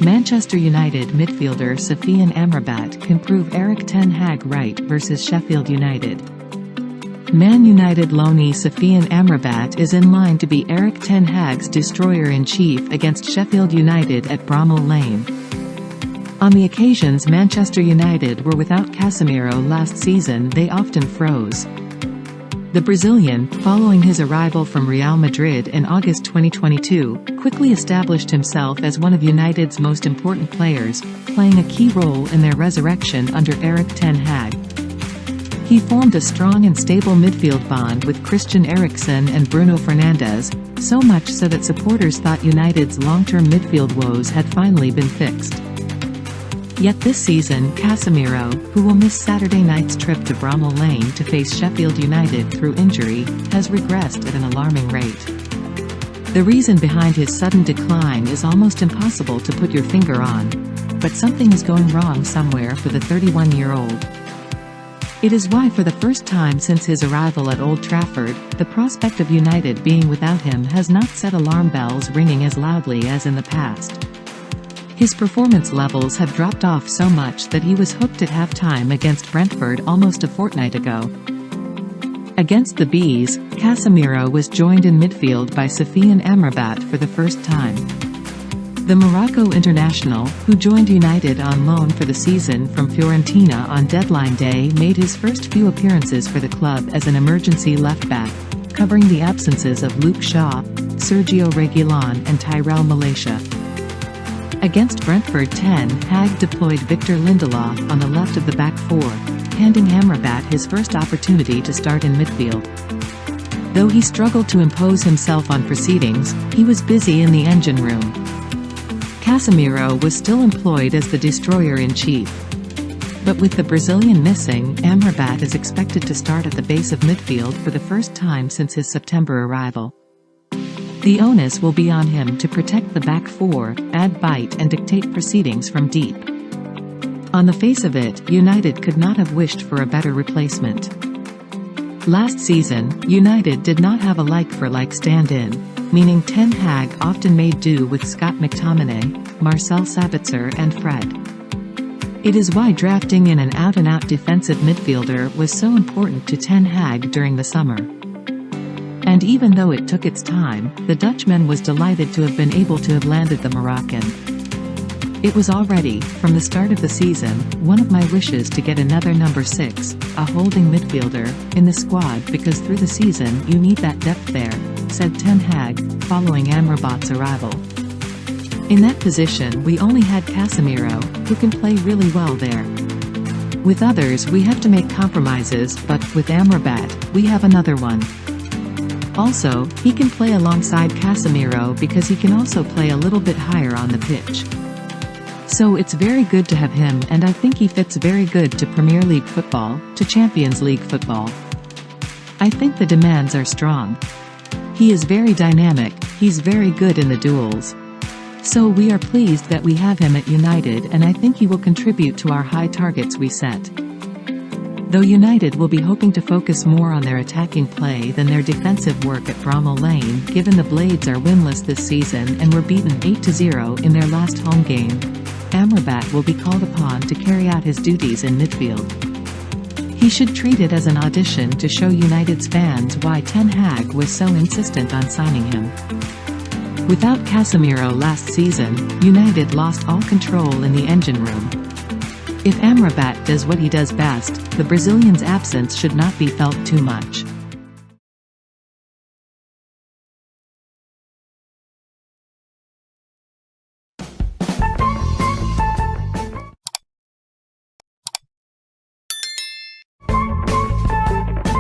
Manchester United midfielder Sofyan Amrabat can prove Erik Ten Hag right versus Sheffield United. Man United loanee Sofyan Amrabat is in line to be Erik Ten Hag's destroyer-in-chief against Sheffield United at Bramall Lane. On the occasions Manchester United were without Casemiro last season, they often froze. The Brazilian, following his arrival from Real Madrid in August 2022, quickly established himself as one of United's most important players, playing a key role in their resurrection under Erik Ten Hag. He formed a strong and stable midfield bond with Christian Eriksen and Bruno Fernandes, so much so that supporters thought United's long-term midfield woes had finally been fixed. Yet this season Casemiro, who will miss Saturday night's trip to Bramall Lane to face Sheffield United through injury, has regressed at an alarming rate. The reason behind his sudden decline is almost impossible to put your finger on. But something is going wrong somewhere for the 31-year-old. It is why for the first time since his arrival at Old Trafford, the prospect of United being without him has not set alarm bells ringing as loudly as in the past. His performance levels have dropped off so much that he was hooked at half-time against Brentford almost a fortnight ago. Against the Bees, Casemiro was joined in midfield by Sofyan Amrabat for the first time. The Morocco international, who joined United on loan for the season from Fiorentina on deadline day, made his first few appearances for the club as an emergency left-back, covering the absences of Luke Shaw, Sergio Reguilon and Tyrell Malacia. Against Brentford, Ten Hag deployed Victor Lindelof on the left of the back four, handing Amrabat his first opportunity to start in midfield. Though he struggled to impose himself on proceedings, he was busy in the engine room. Casemiro was still employed as the destroyer-in-chief. But with the Brazilian missing, Amrabat is expected to start at the base of midfield for the first time since his September arrival. The onus will be on him to protect the back four, add bite and dictate proceedings from deep. On the face of it, United could not have wished for a better replacement. Last season, United did not have a like-for-like stand-in, meaning Ten Hag often made do with Scott McTominay, Marcel Sabitzer and Fred. It is why drafting in an out-and-out defensive midfielder was so important to Ten Hag during the summer. And even though it took its time, the Dutchman was delighted to have been able to have landed the Moroccan. It was already, from the start of the season, one of my wishes to get another number 6, a holding midfielder, in the squad because through the season you need that depth there, said Ten Hag, following Amrabat's arrival. In that position we only had Casemiro, who can play really well there. With others we have to make compromises, but with Amrabat, we have another one. Also, he can play alongside Casemiro because he can also play a little bit higher on the pitch. So it's very good to have him, and I think he fits very good to Premier League football, to Champions League football. I think the demands are strong. He is very dynamic, he's very good in the duels. So we are pleased that we have him at United, and I think he will contribute to our high targets we set. Though United will be hoping to focus more on their attacking play than their defensive work at Bramall Lane, given the Blades are winless this season and were beaten 8-0 in their last home game, Amrabat will be called upon to carry out his duties in midfield. He should treat it as an audition to show United's fans why Ten Hag was so insistent on signing him. Without Casemiro last season, United lost all control in the engine room. If Amrabat does what he does best, the Brazilian's absence should not be felt too much.